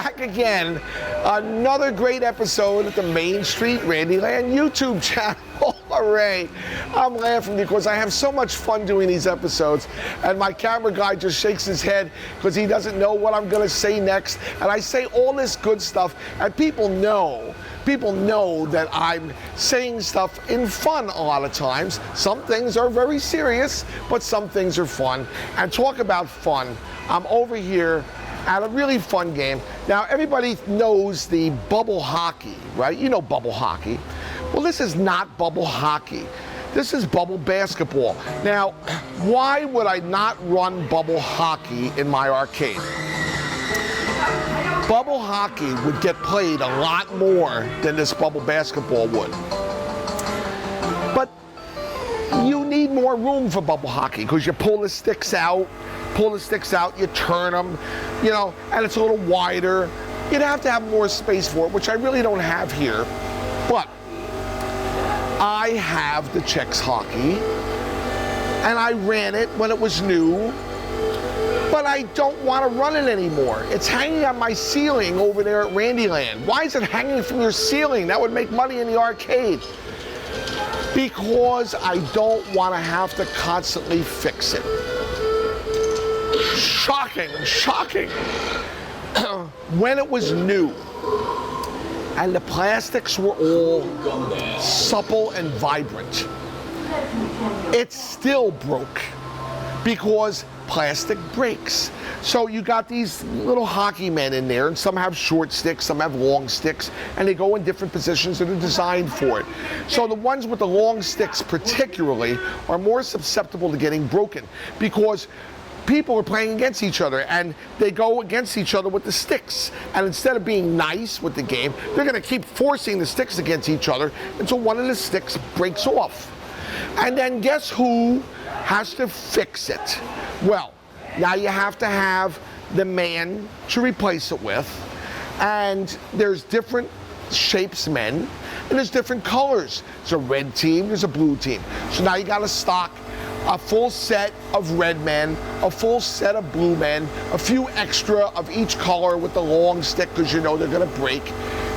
back again. Another great episode at the Main Street Randyland YouTube channel. Hooray! I'm laughing because I have so much fun doing these episodes, and my camera guy just shakes his head because he doesn't know what I'm going to say next. And I say all this good stuff, and people know that I'm saying stuff in fun a lot of times. Some things are very serious, but some things are fun. And talk about fun, I'm over here at a really fun game. Now, everybody knows the bubble hockey, right? You know bubble hockey. Well, this is not bubble hockey. This is bubble basketball. Now, why would I not run bubble hockey in my arcade? Bubble hockey would get played a lot more than this bubble basketball would. But you need more room for bubble hockey because you pull the sticks out, you turn them, you know, and it's a little wider. You'd have to have more space for it, which I really don't have here. But I have the Czechs hockey, and I ran it when it was new. But I don't want to run it anymore. It's hanging on my ceiling over there at Randyland. Why is it hanging from your ceiling? That would make money in the arcade. Because I don't want to have to constantly fix it. Shocking, shocking. When it was new, and the plastics were all supple and vibrant, it still broke because plastic breaks. So you got these little hockey men in there, and some have short sticks, some have long sticks, and they go in different positions that are designed for it. So the ones with the long sticks particularly are more susceptible to getting broken because people are playing against each other, and they go against each other with the sticks. And instead of being nice with the game, they're going to keep forcing the sticks against each other until one of the sticks breaks off. And then guess who has to fix it? Well, now you have to have the man to replace it with, and there's different shapes men, and there's different colors. There's a red team, there's a blue team. So now you got to stock a full set of red men, a full set of blue men, a few extra of each color with the long stick because you know they're going to break.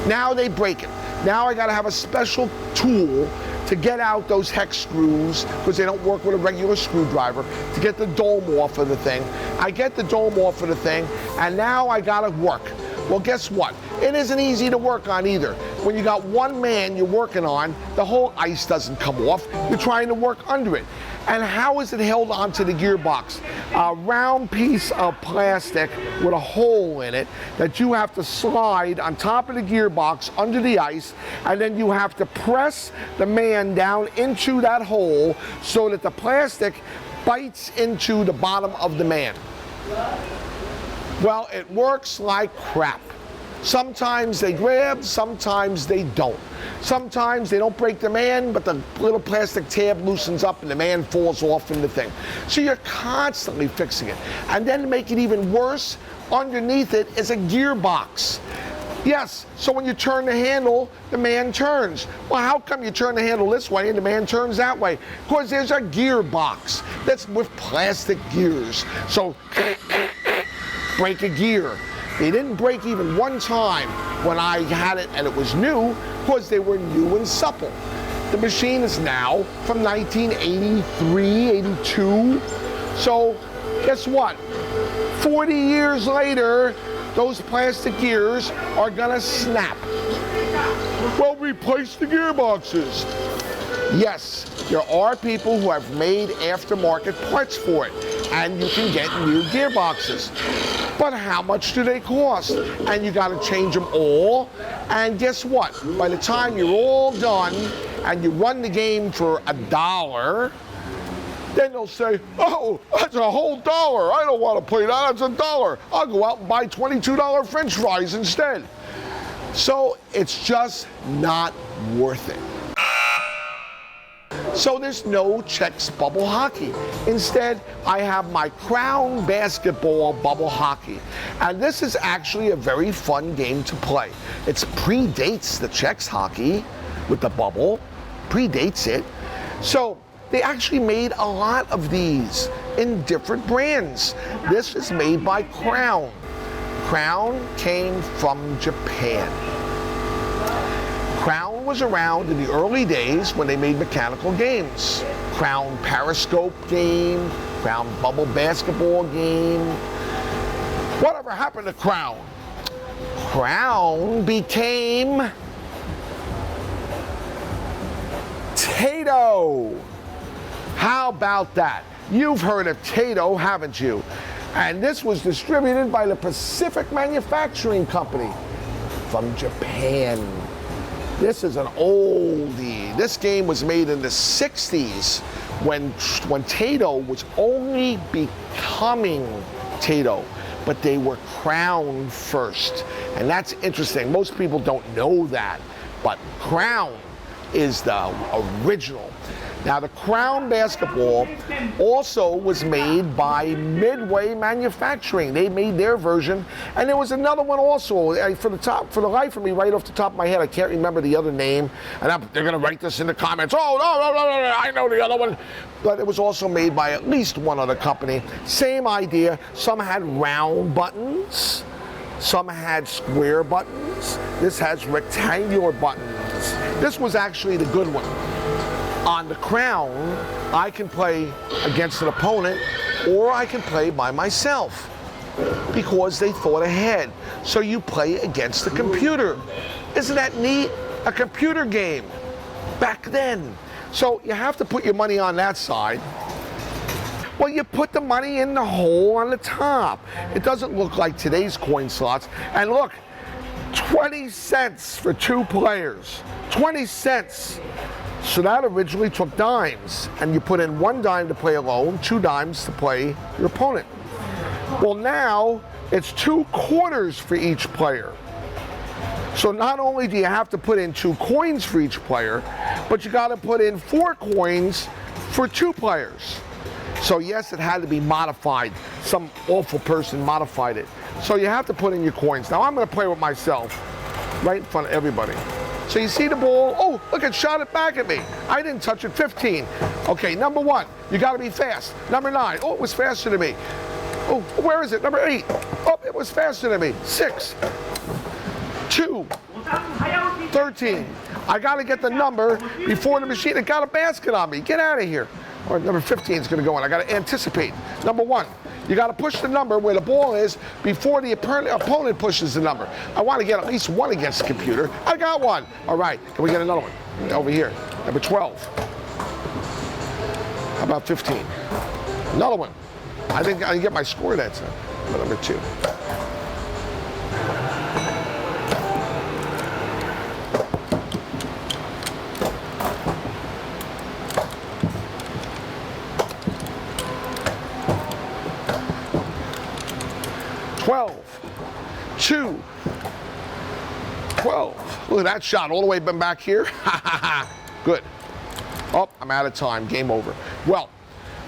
Now they break it. Now I got to have a special tool to get out those hex screws because they don't work with a regular screwdriver, to get the dome off of the thing. I get the dome off of the thing, and now I got to work. Well, guess what? It isn't easy to work on either. When you got one man you're working on, the whole ice doesn't come off. You're trying to work under it. And how is it held onto the gearbox? A round piece of plastic with a hole in it that you have to slide on top of the gearbox under the ice, and then you have to press the man down into that hole so that the plastic bites into the bottom of the man. Well, it works like crap. Sometimes they grab, sometimes they don't. Sometimes they don't break the man, but the little plastic tab loosens up and the man falls off from the thing. So you're constantly fixing it. And then to make it even worse, underneath it is a gearbox. Yes, so when you turn the handle, the man turns. Well, how come you turn the handle this way and the man turns that way? Because there's a gearbox that's with plastic gears. So break a gear. They didn't break even one time when I had it and it was new because they were new and supple. The machine is now from 1983, 82. So guess what? 40 years later, those plastic gears are gonna snap. Well, replace the gearboxes. Yes, there are people who have made aftermarket parts for it, and you can get new gearboxes. But how much do they cost? And you got to change them all. And guess what? By the time you're all done and you run the game for $1, then they'll say, oh, that's a whole $1. I don't want to play that. That's $1. I'll go out and buy $22 French fries instead. So it's just not worth it. So there's no Czechs bubble hockey. Instead, I have my Crown basketball bubble hockey. And this is actually a very fun game to play. It predates the Czechs hockey with the bubble, predates it. So they actually made a lot of these in different brands. This is made by Crown. Crown came from Japan. Crown was around in the early days when they made mechanical games. Crown Periscope game, Crown Bubble Basketball game. Whatever happened to Crown? Crown became TAITO. How about that? You've heard of TAITO, haven't you? And this was distributed by the Pacific Manufacturing Company from Japan. This is an oldie. This game was made in the 60s when TAITO was only becoming TAITO, but they were Crown first. And that's interesting. Most people don't know that, but Crown is the original. Now, the Crown basketball also was made by Midway Manufacturing. They made their version, and there was another one also. For the life of me, right off the top of my head, I can't remember the other name. And they're going to write this in the comments. Oh, no, I know the other one. But it was also made by at least one other company. Same idea. Some had round buttons. Some had square buttons. This has rectangular buttons. This was actually the good one. On the Crown, I can play against an opponent, or I can play by myself because they thought ahead. So you play against the computer. Isn't that neat? A computer game back then. So you have to put your money on that side. Well, you put the money in the hole on the top. It doesn't look like today's coin slots. And look, 20 cents for 2 players. 20 cents. So that originally took dimes, and you put in 1 dime to play alone, 2 dimes to play your opponent. Well, now it's 2 quarters for each player. So not only do you have to put in 2 coins for each player, but you got to put in 4 coins for 2 players. So yes, it had to be modified. Some awful person modified it. So you have to put in your coins. Now I'm going to play with myself right in front of everybody. So you see the ball, oh, look, it shot it back at me. I didn't touch it, 15. Okay, number 1, you gotta be fast. Number 9, oh, it was faster than me. Oh, where is it? Number 8, oh, it was faster than me. 6, 2, 13. I gotta get the number before the machine, it got a basket on me. Get out of here. Or number 15 is gonna go in, I gotta anticipate. Number 1. You got to push the number where the ball is before the opponent pushes the number. I want to get at least 1 against the computer. I got 1. All right. Can we get another one? Over here. Number 12. How about 15? Another one. I think I can get my score that time. Number 2. Two, 12. Look at that shot all the way back here. Good. Oh, I'm out of time. Game over. Well,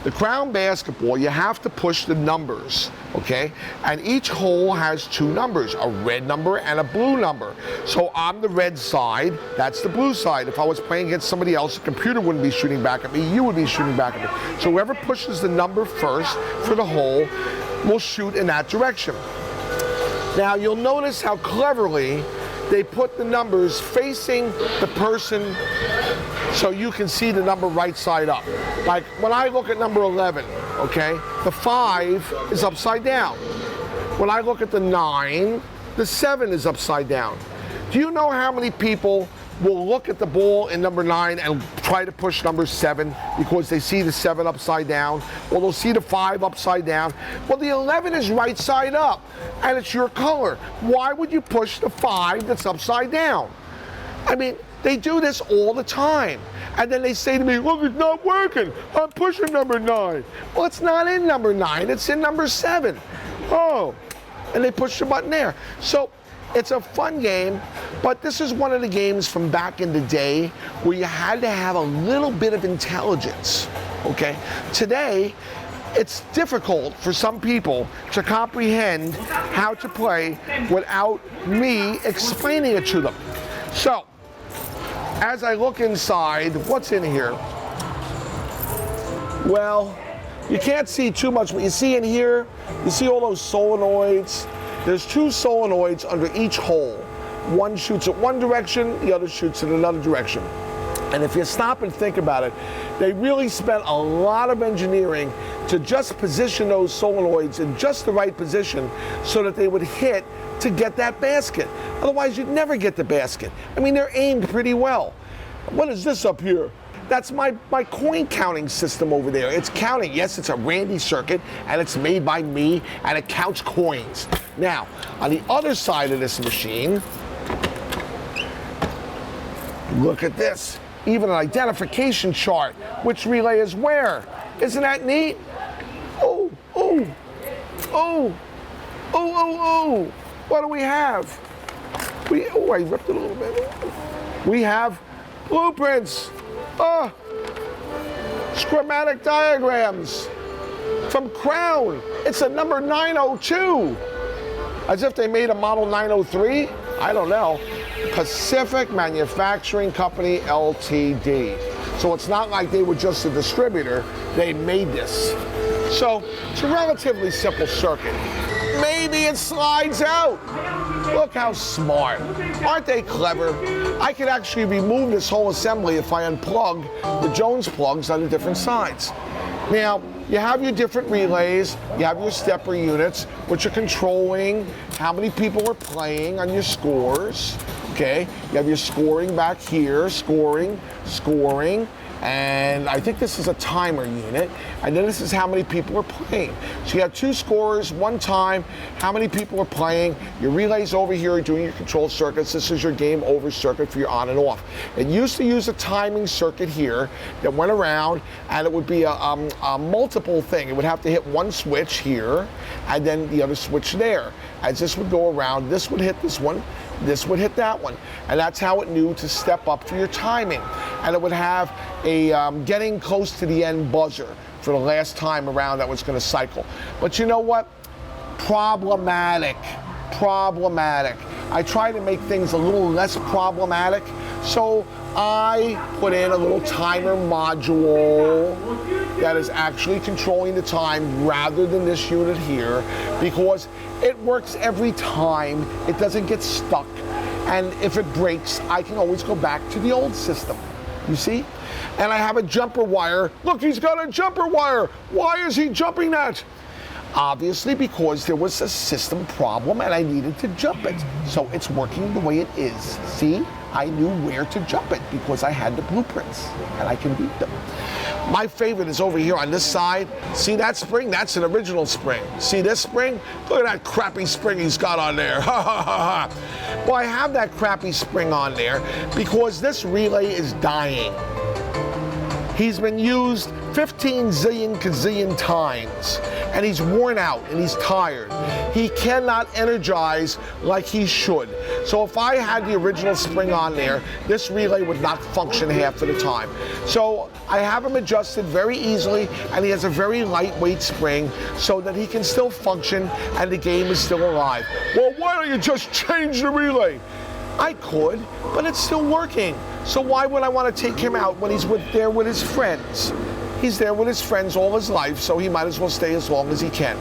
the Crown basketball, you have to push the numbers, okay? And each hole has 2 numbers, a red number and a blue number. So I'm the red side, that's the blue side. If I was playing against somebody else, the computer wouldn't be shooting back at me, you would be shooting back at me. So whoever pushes the number first for the hole will shoot in that direction. Now you'll notice how cleverly they put the numbers facing the person so you can see the number right side up. Like when I look at number 11, okay, the 5 is upside down. When I look at the 9, the 7 is upside down. Do you know how many people will look at the ball in number 9 and try to push number 7 because they see the 7 upside down, or they'll see the 5 upside down? Well, the 11 is right side up, and it's your color. Why would you push the 5 that's upside down? I mean, they do this all the time. And then they say to me, look, it's not working. I'm pushing number 9. Well, it's not in number 9, it's in number 7. Oh, and they push the button there. So it's a fun game, but this is one of the games from back in the day where you had to have a little bit of intelligence, okay? Today, it's difficult for some people to comprehend how to play without me explaining it to them. So, as I look inside, what's in here? Well, you can't see too much. What you see in here, you see all those solenoids. There's 2 solenoids under each hole. One shoots at one direction, the other shoots in another direction. And if you stop and think about it, they really spent a lot of engineering to just position those solenoids in just the right position so that they would hit to get that basket. Otherwise, you'd never get the basket. I mean, they're aimed pretty well. What is this up here? That's my coin counting system over there. It's counting. Yes, it's a Randy circuit, and it's made by me, and it counts coins. Now, on the other side of this machine, look at this. Even an identification chart. Which relay is where? Isn't that neat? Oh, oh, oh, oh, oh, oh. What do we have? Oh, I ripped it a little bit. We have blueprints. Schematic diagrams from Crown. It's a number 902. As if they made a model 903? I don't know. Pacific Manufacturing Company Ltd. So it's not like they were just a distributor, they made this. So it's a relatively simple circuit. Maybe it slides out. Look how smart. Aren't they clever? I could actually remove this whole assembly if I unplug the Jones plugs on the different sides. Now, you have your different relays, you have your stepper units, which are controlling how many people are playing on your scores. Okay, you have your scoring back here, scoring, and I think this is a timer unit, and then this is how many people are playing. So you have 2 scorers, 1 time, how many people are playing, your relays over here are doing your control circuits, this is your game over circuit for your on and off. It used to use a timing circuit here that went around, and it would be a multiple thing. It would have to hit one switch here, and then the other switch there. As this would go around, this would hit this one, this would hit that one, and that's how it knew to step up for your timing. And it would have a getting close to the end buzzer for the last time around that was going to cycle. But you know what? Problematic. I try to make things a little less problematic, so I put in a little timer module that is actually controlling the time rather than this unit here, because it works every time. It doesn't get stuck, and if it breaks, I can always go back to the old system. You see? And I have a jumper wire. Look, he's got a jumper wire. Why is he jumping that? Obviously because there was a system problem and I needed to jump it. So it's working the way it is. See? I knew where to jump it because I had the blueprints and I can beat them. My favorite is over here on this side. See that spring? That's an original spring. See this spring? Look at that crappy spring he's got on there. Ha ha ha ha. Well, I have that crappy spring on there because this relay is dying. He's been used 15 zillion gazillion times, and he's worn out and he's tired. He cannot energize like he should. So if I had the original spring on there, this relay would not function half of the time. So I have him adjusted very easily, and he has a very lightweight spring so that he can still function and the game is still alive. Well, why don't you just change the relay? I could, but it's still working. So why would I want to take him out when he's there with his friends? He's there with his friends all his life, so he might as well stay as long as he can.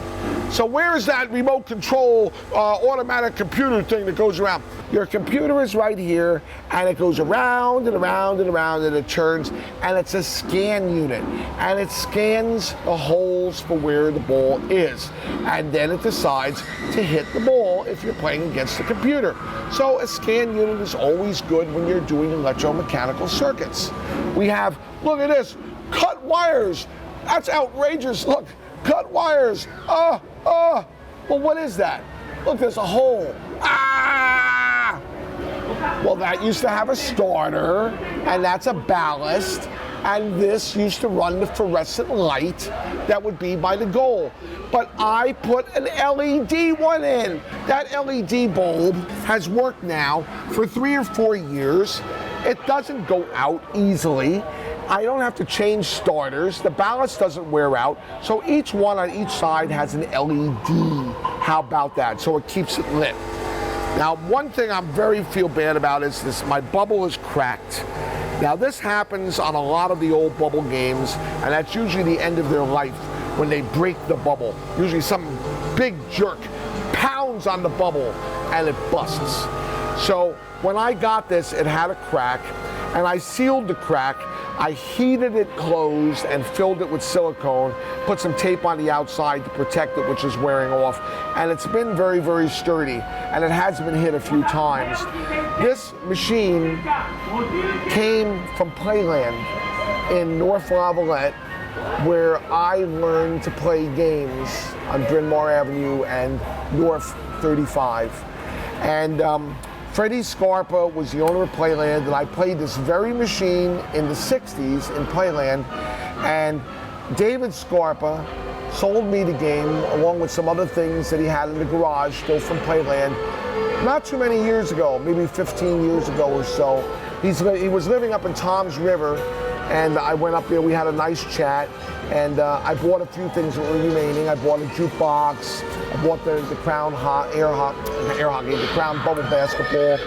So where is that remote control automatic computer thing that goes around? Your computer is right here, and it goes around and around and around, and it turns, and it's a scan unit. And it scans the holes for where the ball is. And then it decides to hit the ball if you're playing against the computer. So a scan unit is always good when you're doing electromechanical circuits. We have, look at this, cut wires. That's outrageous. Look, cut wires. Well, what is that? Look, there's a hole. Ah! Well, that used to have a starter, and that's a ballast, and this used to run the fluorescent light that would be by the goal. But I put an LED one in. That LED bulb has worked now for 3 or 4 years. It doesn't go out easily. I don't have to change starters. The ballast doesn't wear out. So each one on each side has an LED. How about that? So it keeps it lit. Now, one thing I feel bad about is this, my bubble is cracked. Now, this happens on a lot of the old bubble games, and that's usually the end of their life when they break the bubble. Usually some big jerk pounds rubs on the bubble and it busts. So when I got this, it had a crack, and I sealed the crack. I heated it closed and filled it with silicone, put some tape on the outside to protect it, which is wearing off, and it's been very, very sturdy, and it has been hit a few times. This machine came from Playland in North Lavalette, where I learned to play games on Bryn Mawr Avenue and North 35. And Freddie Scarpa was the owner of Playland, and I played this very machine in the 60s in Playland. And David Scarpa sold me the game along with some other things that he had in the garage, still from Playland, not too many years ago, maybe 15 years ago or so. He was living up in Toms River, and I went up there, we had a nice chat, and I bought a few things that were remaining. I bought a jukebox, I bought the Crown the Crown bubble basketball.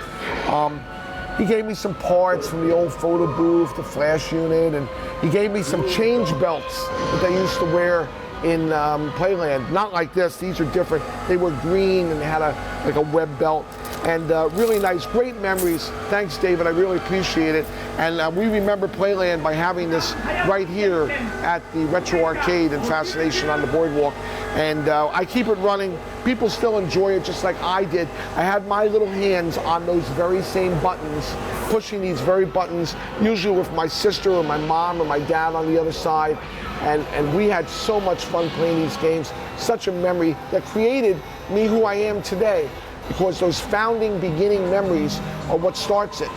He gave me some parts from the old photo booth, the flash unit, and he gave me some change belts that they used to wear in Playland. Not like this, these are different. They were green and they had like a web belt. And really nice, great memories. Thanks, David, I really appreciate it. And we remember Playland by having this right here at the Retro Arcade and Fascination on the boardwalk. And I keep it running. People still enjoy it just like I did. I had my little hands on those very same buttons, pushing these very buttons, usually with my sister or my mom or my dad on the other side. And we had so much fun playing these games. Such a memory that created me who I am today, because those founding beginning memories are what starts it.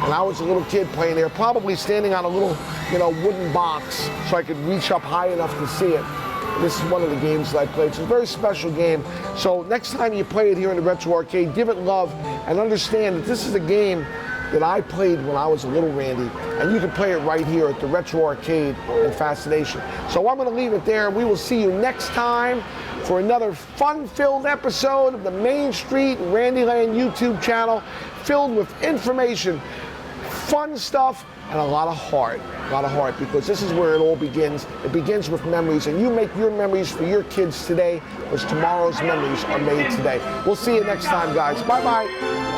And I was a little kid playing there, probably standing on a little, wooden box so I could reach up high enough to see it. This is one of the games that I played. It's a very special game. So next time you play it here in the Retro Arcade, give it love and understand that this is a game that I played when I was a little Randy, and you can play it right here at the Retro Arcade and Fascination. So I'm going to leave it there. We will see you next time for another fun-filled episode of the Main Street Randyland YouTube channel, filled with information, fun stuff, and a lot of heart. A lot of heart, because this is where it all begins. It begins with memories, and you make your memories for your kids today, because tomorrow's memories are made today. We'll see you next time, guys. Bye-bye.